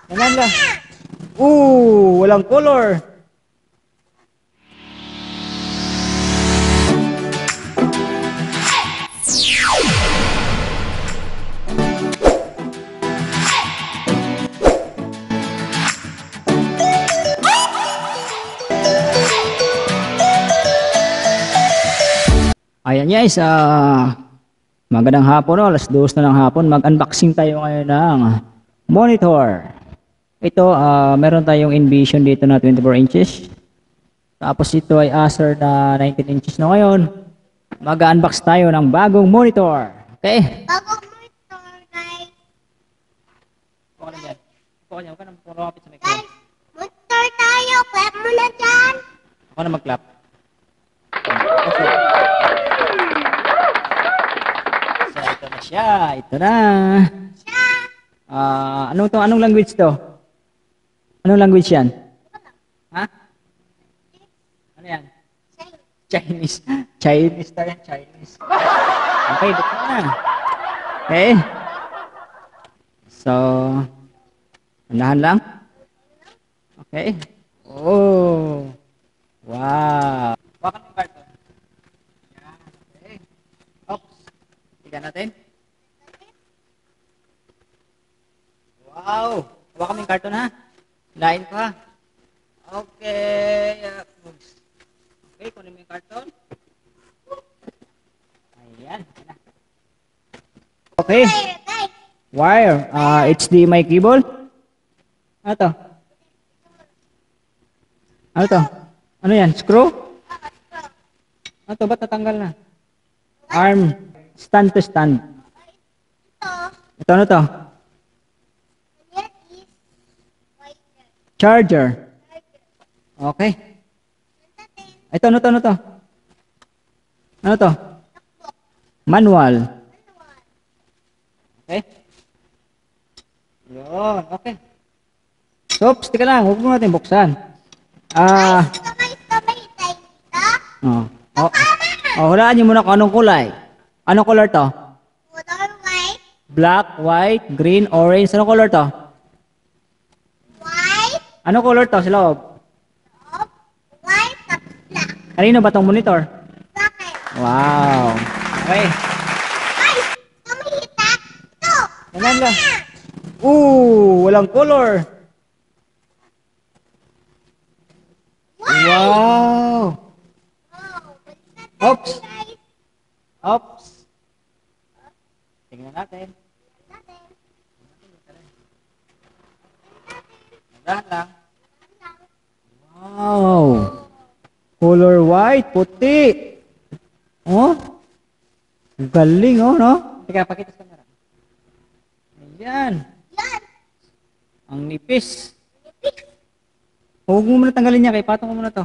Ganyan lang. Walang color. Ayan guys, magandang hapon, no? Alas 2 na ng hapon. Mag-unboxing tayo ngayon ng monitor. Ito, meron tayong Envision dito na 24 inches. Tapos ito ay Acer na 19 inches na ngayon. Mag-unbox tayo ng bagong monitor. Okay? Bagong monitor, guys. Huwag ka lang dyan. Huwag ka na pumapit sa microphone. Guys, monitor tayo. Clap mo na dyan. Ako na mag-clap. So, ito na siya. Ito na. Siya. Anong language to? Anong language yan? Ha? Ano yan? Chinese. Chinese tayo. Chinese. Okay, dito na. Okay. So, unahan lang. Okay. Oh. Wow. Wakan yung carton. Yan. Okay. Oops. Tignan natin. Wow. Wakan mo yung carton ha. Lain ko ha. Okay. Okay, kunin mo yung carton. Ayan. Okay. Guys, Wire. HDMI cable. Ano to? Ano to? Ano yan? Screw? Ano to? Ba't natanggal na? Arm. Stand to stand. ito. Ito ano to? Yan is wider. Charger. Okay. Ito ano to? Ano to? Ano to? Manual. Okay. Yun. Okay. Oops, tika lang. Huwag mo natin buksan. Kamay-kamay tayo dito. Oh. Hulaan niyo muna kung anong kulay. Anong color to? Color white. Black, white, green, orange. Anong color to? White. Anong color to sa loob? White tapos black. Kanino ba tong monitor? Bakit? Wow. Okay. Guys, kamahita. Ito. Ganyan lang. Walang color. Wow. Oh, Oops. guys. Oops. Tingnan natin. Ganyan lang. Wow. Color white, puti. Oh. Galing, oh, no? Teka, pakita sa camera. Ayan. Yan. Ang nipis. Huwag mo muna tanggalin niya, kay patong mo muna to.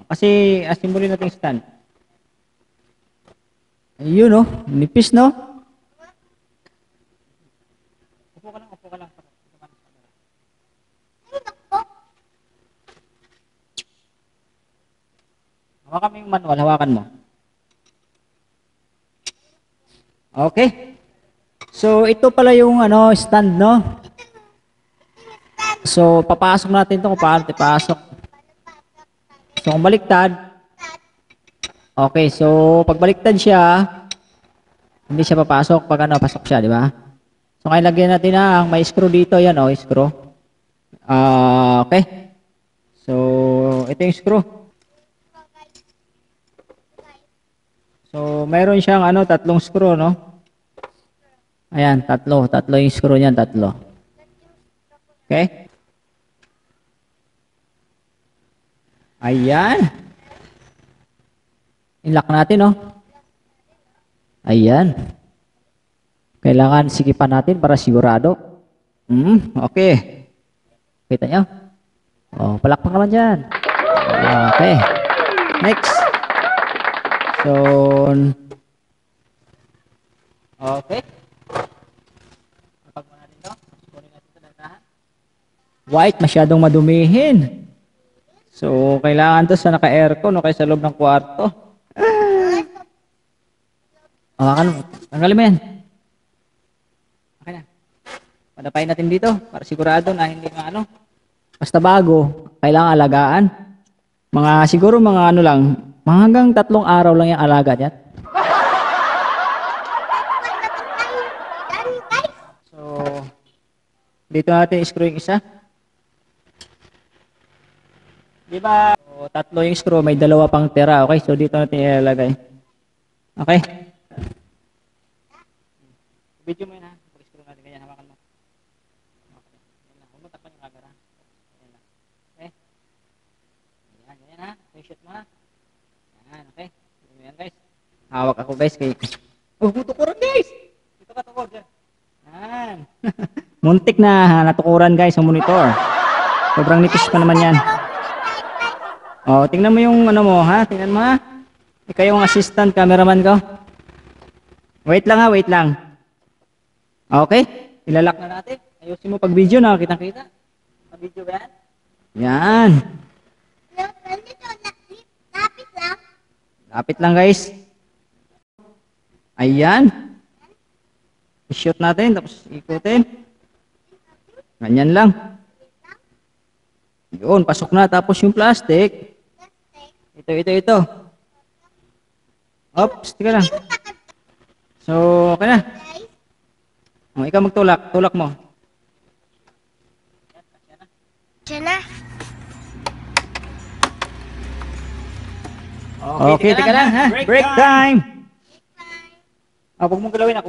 Kasi asin mo rin natin yung stand. Ayun, no? Nipis, no? Upo ka lang, upo ka lang. Hawakan mo yung manual, hawakan mo. Okay. So, ito pala yung stand, no? So, papasok natin ito kung paano ipasok. So, kung baliktad. Okay, so, pag baliktad siya, hindi siya papasok pag pasok siya, di ba? So, kaya lagyan natin ang may screw dito. Yan, oh, screw. Okay. So, ito yung screw. So, mayroon siyang tatlong screw, no? Ayan, tatlo yung screw niyan, tatlo. Okay? Ayan. Inlock natin, no? Ayan. Kailangan sikipan natin para sigurado. Okay. Kita nyo? Oh, palakpak naman dyan. Okay. Next. So, okay. Kapag mo natin ito, kunin natin ito dahan. White, masyadong madumihin. So, kailangan to sa naka-aircon o kaya sa loob ng kwarto. Tanggalin mo yan. Okay na. Padapain natin dito para sigurado na hindi maano. Basta bago, kailangan alagaan. Siguro mga ano lang, mga hanggang 3 araw lang yung alaga niyan. Dami guys. So, dito natin i-screw yung isa. Di ba? So, 3 yung screw, may 2 pang tira. Okay, so dito natin ilalagay. Okay? Video mo yun ha. Pag-screw natin, ganyan, hawakan mo. Okay. Yan lang. Huwag mo takpan yung camera. Yan lang. Okay? Yan, ganyan ha. Shoot mo ha. Yan, okay. Yan guys. Hawak ako guys kay... Oh, tukuran guys! Dito ka tukod dyan. Yan. Muntik na natukuran guys ang monitor. Sobrang nipis pa naman yan. Oh, tingnan mo yung ano mo ha. Tingnan mo ha. Ikaw yung assistant cameraman ko. Wait lang ha, wait lang. Okay, ilalak na natin. Ayusin mo pag video, nakakita-kita. Pag video ba yan? Yan. Ganito, lapit lang. Lapit lang guys. Ayan. I-shoot natin, tapos ikutin. Ganyan lang. Yun, pasok na. Tapos yung plastic. Ito. Oops, tika lang. So, okay na. Guys, O, ikaw magtulak. Tulak mo. dyan na. Okay, tika lang ha. Break time. Huwag mong galawin.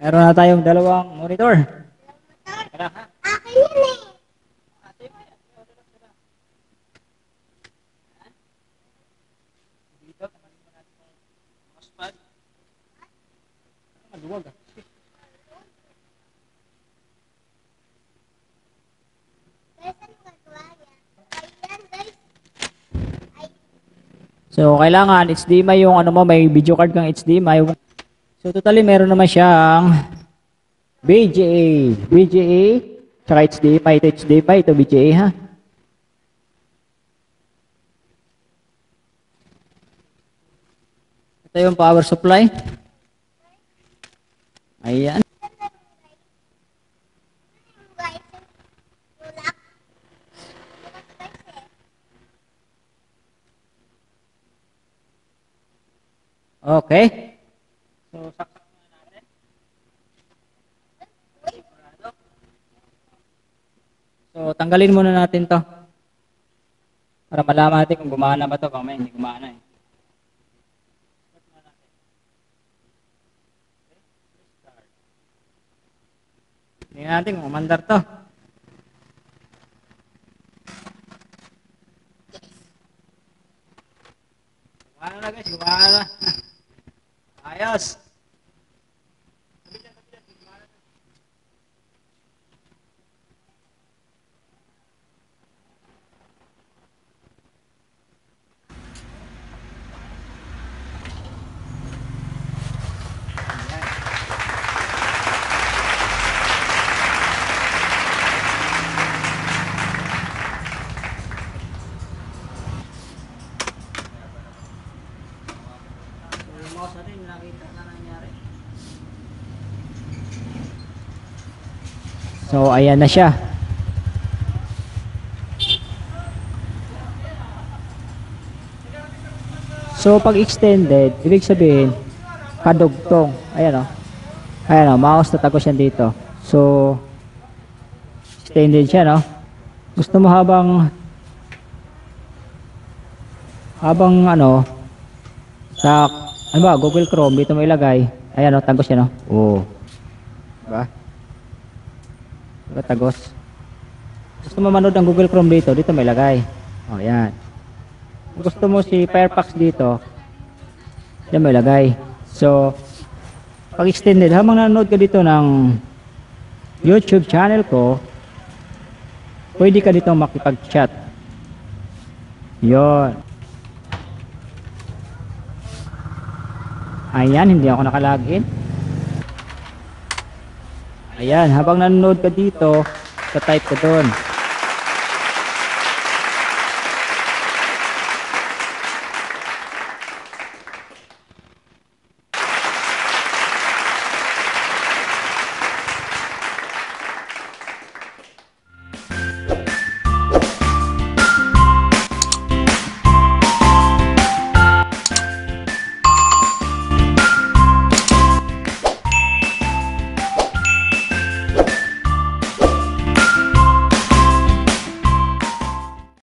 Meron na tayong 2 monitor. Tika lang ha. Akin yun eh. Dito, tanggalin mo natin yung mousepad. Maluwag ah. Guys, ano gagawa yan? Ayan guys. So, kailangan HDMI yung ano mo, may video card kang HDMI. So, totally meron naman siyang VGA, tsaka HDMI. Ito HDMI, ito VGA ha. Ito yung power supply. Ayan. Guys, tulak. Okay. So, saksak na natin. So, tanggalin muna natin to. Para malaman natin kung gumana ba to. Mamaya hindi gumana eh. Tingnan natin kung umandar to. Gumana na guys, gumana na. Ayos. Yung mouse natin, nakita na nangyari. So, ayan na siya. So, pag extended, ibig sabihin, kadugtong. Ayan o. Ayan o, mouse tatagos yan dito. So, extended siya, no? Gusto mo habang ano, sa, ano ba, Google Chrome, dito mo ilagay. Ayan o, tagos yan o. Oo. Diba? Diba tagos? Gusto mo manood ng Google Chrome dito mo ilagay. O, ayan. Kung gusto mo si Firefox dito, yan mo ilagay. So, pag extended, habang nanonood ka dito ng YouTube channel ko, pwede ka dito makipag-chat. Yon. Ayan, hindi ako nakalagin. Ayan, habang nanonood ka dito, sa type ka doon.